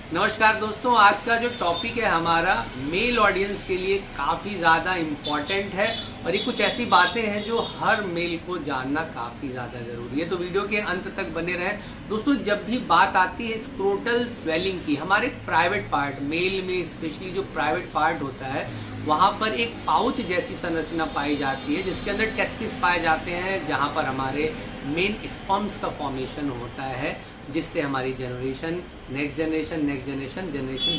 नमस्कार दोस्तों, आज का जो टॉपिक है हमारा मेल ऑडियंस के लिए काफ़ी ज़्यादा इम्पॉर्टेंट है और ये कुछ ऐसी बातें हैं जो हर मेल को जानना काफ़ी ज़्यादा ज़रूरी है। तो वीडियो के अंत तक बने रहें। दोस्तों, जब भी बात आती है स्क्रोटल स्वेलिंग की, हमारे प्राइवेट पार्ट, मेल में स्पेशली जो प्राइवेट पार्ट होता है वहाँ पर एक पाउच जैसी संरचना पाई जाती है जिसके अंदर टेस्टिस पाए जाते हैं, जहाँ पर हमारे मेन स्पर्म्स का फॉर्मेशन होता है, जिससे हमारी नेक्स्ट जनरेशन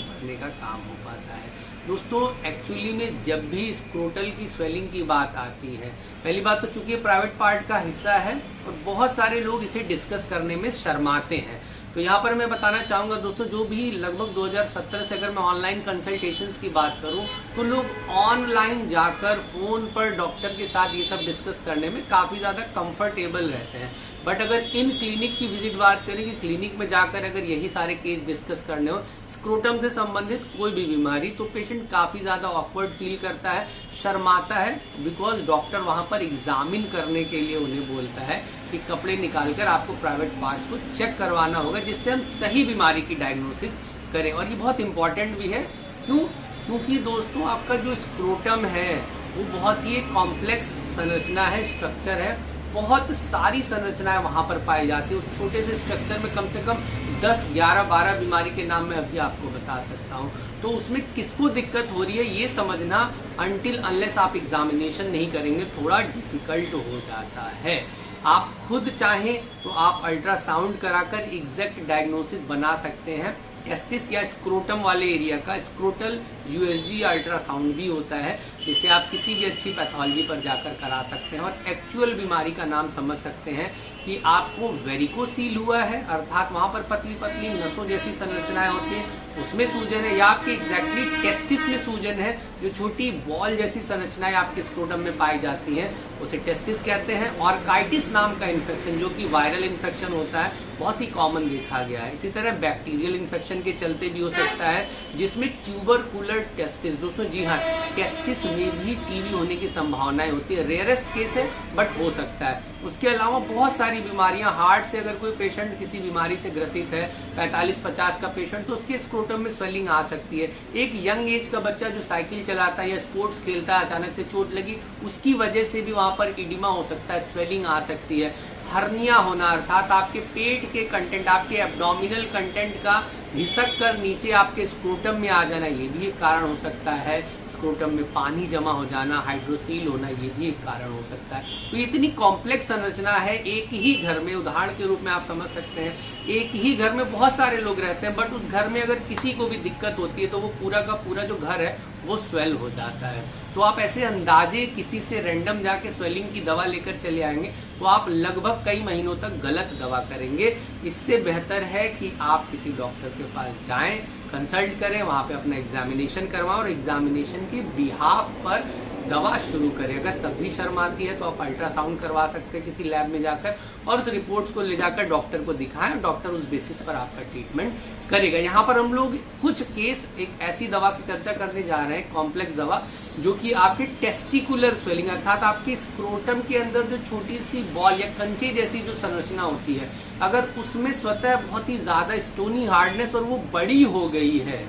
बढ़ने का काम हो पाता है। दोस्तों, एक्चुअली में जब भी स्क्रोटल की स्वेलिंग की बात आती है, पहली बात तो चूंकि प्राइवेट पार्ट का हिस्सा है और बहुत सारे लोग इसे डिस्कस करने में शर्माते हैं। तो यहाँ पर मैं बताना चाहूँगा दोस्तों, जो भी लगभग 2017 से अगर मैं ऑनलाइन कंसल्टेशंस की बात करूँ तो लोग ऑनलाइन जाकर फ़ोन पर डॉक्टर के साथ ये सब डिस्कस करने में काफ़ी ज़्यादा कंफर्टेबल रहते हैं। बट अगर इन क्लिनिक की विजिट बात करें कि क्लिनिक में जाकर अगर यही सारे केस डिस्कस करने हो, स्क्रोटम से संबंधित कोई भी बीमारी, तो पेशेंट काफ़ी ज़्यादा ऑकवर्ड फील करता है, शर्माता है, बिकॉज डॉक्टर वहाँ पर एग्जामिन करने के लिए उन्हें बोलता है कि कपड़े निकालकर आपको प्राइवेट पार्ट्स को चेक करवाना होगा, जिससे हम सही बीमारी की डायग्नोसिस करें। और ये बहुत इंपॉर्टेंट भी है। क्योंकि दोस्तों, आपका जो स्क्रोटम है वो बहुत ही एक कॉम्प्लेक्स संरचना है, स्ट्रक्चर है, बहुत सारी संरचनाएं वहां पर पाई जाती है। उस छोटे से स्ट्रक्चर में कम से कम 10, 11, 12 बीमारी के नाम मैं अभी आपको बता सकता हूँ। तो उसमें किसको दिक्कत हो रही है ये समझना अनटिल अनलेस आप एग्जामिनेशन नहीं करेंगे थोड़ा डिफिकल्ट हो जाता है। आप खुद चाहें तो आप अल्ट्रासाउंड कराकर एग्जैक्ट डायग्नोसिस बना सकते हैं। टेस्टिस या स्क्रोटम वाले एरिया का स्क्रोटल यूएसजी अल्ट्रासाउंड भी होता है, जिसे आप किसी भी अच्छी पैथोलॉजी पर जाकर करा सकते हैं और एक्चुअल बीमारी का नाम समझ सकते हैं कि आपको वेरिकोसील हुआ है, अर्थात वहां पर पतली पतली नसों जैसी संरचनाएं होती हैं, उसमें सूजन है, या आपके एग्जैक्टली टेस्टिस में सूजन है, जो छोटी बॉल जैसी संरचनाएं आपके स्क्रोटम में पाई जाती हैं, उसे टेस्टिस कहते हैं। ऑर्काइटिस नाम का इन्फेक्शन, जो कि वायरल इन्फेक्शन होता है, बहुत ही कॉमन देखा गया है। इसी तरह बैक्टीरियल इन्फेक्शन के चलते भी हो सकता है, जिसमें ट्यूबरकुलर टेस्टिस, दोस्तों जी हाँ, टेस्टिस में भी टीबी होने की संभावनाएं होती है। रेयरेस्ट केस है बट हो सकता है। उसके अलावा बहुत सारी बीमारियां, हार्ट से अगर कोई पेशेंट किसी बीमारी से ग्रसित है, 45-50 का पेशेंट, तो उसके स्क्रोटम में स्वेलिंग आ सकती है। एक यंग एज का बच्चा जो साइकिल चलाता है या स्पोर्ट्स खेलता है, अचानक से चोट लगी, उसकी वजह से भी वहां पर इडिमा हो सकता है, स्वेलिंग आ सकती है। हर्निया होना, अर्थात आपके पेट के कंटेंट, आपके एब्डोमिनल कंटेंट का घिसक कर नीचे आपके स्क्रोटम में आ जाना, ये भी एक कारण हो सकता है। स्क्रोटम में पानी जमा हो जाना, हाइड्रोसील होना, ये भी एक कारण हो सकता है। तो इतनी कॉम्प्लेक्स संरचना है। एक ही घर में, उदाहरण के रूप में आप समझ सकते हैं, एक ही घर में बहुत सारे लोग रहते हैं, बट उस घर में अगर किसी को भी दिक्कत होती है तो वो पूरा का पूरा जो घर है वो स्वेल हो जाता है। तो आप ऐसे अंदाजे किसी से रैंडम जाके स्वेलिंग की दवा लेकर चले आएंगे तो आप लगभग कई महीनों तक गलत दवा करेंगे। इससे बेहतर है कि आप किसी डॉक्टर के पास जाएं, कंसल्ट करें, वहां पे अपना एग्जामिनेशन करवाएं और एग्जामिनेशन की बिहाफ पर दवा शुरू करें। अगर तब भी शर्म आती है तो आप अल्ट्रासाउंड करवा सकते हैं किसी लैब में जाकर और उस रिपोर्ट्स को ले जाकर डॉक्टर को दिखाएं। डॉक्टर उस बेसिस पर आपका ट्रीटमेंट करेगा। यहाँ पर हम लोग कुछ केस, एक ऐसी दवा की चर्चा करने जा रहे हैं, कॉम्प्लेक्स दवा, जो कि आपके टेस्टिकुलर स्वेलिंग, अर्थात आपके स्क्रोटम के अंदर जो छोटी सी बॉल या कंचे जैसी जो संरचना होती है, अगर उसमें स्वतः बहुत ही ज्यादा स्टोनी हार्डनेस और वो बड़ी हो गई है,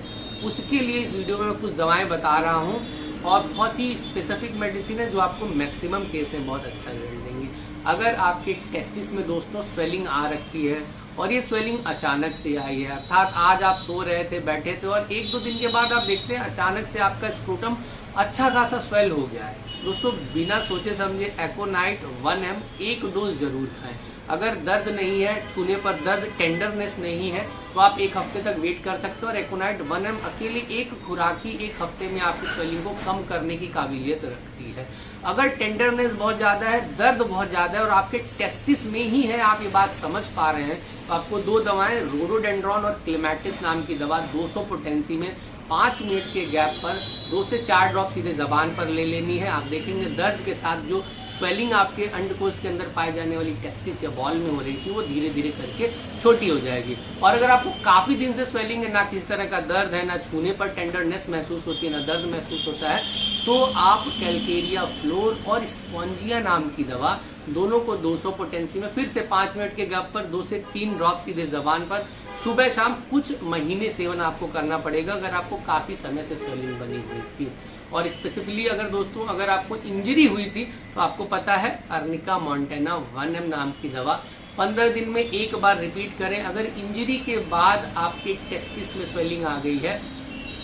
उसके लिए इस वीडियो में मैं कुछ दवाएं बता रहा हूँ और बहुत ही स्पेसिफिक मेडिसिन है जो आपको मैक्सिमम केस में बहुत अच्छा रिजल्ट देंगे। अगर आपके टेस्टिस में दोस्तों स्वेलिंग आ रखी है और ये स्वेलिंग अचानक से आई है, अर्थात आज आप सो रहे थे, बैठे थे और 1-2 दिन के बाद आप देखते हैं अचानक से आपका स्क्रोटम अच्छा खासा स्वेल हो गया है, दोस्तों बिना सोचे समझे एकोनाइट 1M एक डोज जरूर खाएं। अगर दर्द नहीं है, छूने पर दर्द, टेंडरनेस नहीं है, तो आप 1 हफ्ते तक वेट कर सकते हो और एकोनाइट 1M अकेले एक खुराक ही 1 हफ्ते में आपकी स्वेलिंग को कम करने की काबिलियत रखती है। अगर टेंडरनेस बहुत ज्यादा है, दर्द बहुत ज्यादा है और आपके टेस्टिस में ही है, आप ये बात समझ पा रहे हैं, तो आपको 2 दवाएं, रोडोडेंड्रॉन और क्लेमैटिस नाम की दवा 200 पोटेंसी में 5 मिनट के गैप पर 2 से 4 ड्रॉप सीधे जबान पर ले लेनी है। आप देखेंगे दर्द के साथ जो स्वेलिंग आपके अंडकोश के अंदर पाई जाने वाली टेस्टिस या बॉल में हो रही थी, वो धीरे धीरे करके छोटी हो जाएगी। और अगर आपको काफी दिन से स्वेलिंग है, ना किसी तरह का दर्द है, ना छूने पर टेंडरनेस महसूस होती है, ना दर्द महसूस होता है, तो आप कैलकेरिया फ्लोर और स्पॉन्जिया नाम की दवा दोनों को 200 पोटेंसी में फिर से 5 मिनट के गैप पर 2 से 3 ड्रॉप सीधे जबान पर सुबह शाम कुछ महीने सेवन आपको करना पड़ेगा अगर आपको काफी समय से स्वेलिंग बनी हुई थी। और स्पेसिफिकली अगर दोस्तों अगर आपको इंजरी हुई थी तो आपको पता है अर्निका मोंटेना 1M नाम की दवा 15 दिन में एक बार रिपीट करें। अगर इंजरी के बाद आपके टेस्टिस में स्वेलिंग आ गई है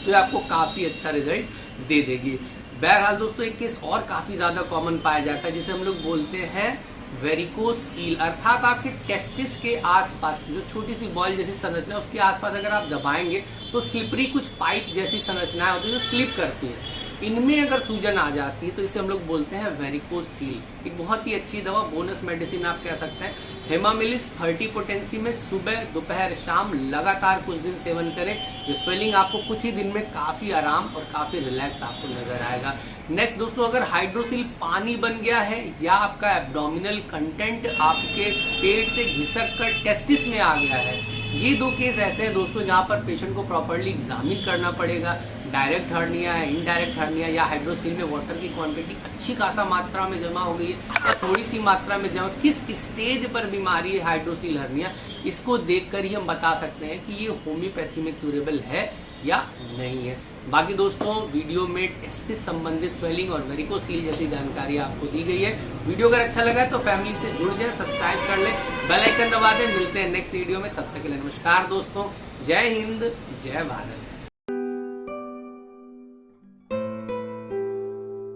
तो ये आपको काफी अच्छा रिजल्ट दे देगी। बहरहाल दोस्तों एक केस और काफी ज्यादा कॉमन पाया जाता है जिसे हम लोग बोलते हैं वेरिकोस सील, अर्थात आपके टेस्टिस के आसपास जो छोटी सी बॉल जैसी संरचना उसके आसपास अगर आप दबाएंगे तो स्लिपरी कुछ पाइप जैसी संरचनाएं होती है जो स्लिप करती है। इनमें अगर सूजन आ जाती है तो इसे हम लोग बोलते हैं वेरिकोस सील। एक बहुत ही अच्छी दवा, बोनस मेडिसिन आप कह सकते हैं, हेमामिलिस 30 पोटेंसी में सुबह दोपहर शाम लगातार कुछ दिन सेवन करें। ये स्वेलिंग आपको कुछ ही दिन में काफी आराम और काफी रिलैक्स आपको नजर आएगा। नेक्स्ट दोस्तों अगर हाइड्रोसिल पानी बन गया है या आपका एब्डोमिनल कंटेंट आपके पेट से घिसक कर टेस्टिस में आ गया है, ये दो केस ऐसे हैं दोस्तों जहां पर पेशेंट को प्रॉपर्ली एग्जामिन करना पड़ेगा। डायरेक्ट हर्निया है, इनडायरेक्ट हर्निया या हाइड्रोसिल में वाटर की क्वांटिटी अच्छी खासा मात्रा में जमा हो गई है या थोड़ी सी मात्रा में जमा, किस स्टेज पर बीमारी है हाइड्रोसिल हर्निया, इसको देखकर ही हम बता सकते हैं कि ये होम्योपैथी में क्यूरेबल है या नहीं है। बाकी दोस्तों वीडियो में टेस्टिस संबंधित स्वेलिंग और वेरिकोसील जैसी जानकारी आपको दी गई है। वीडियो अगर अच्छा लगा तो फैमिली से जुड़ जाए, सब्सक्राइब कर ले, बेल आइकन दबा दें। मिलते हैं नेक्स्ट वीडियो में, तब तक के लिए नमस्कार दोस्तों, जय हिंद जय भारत।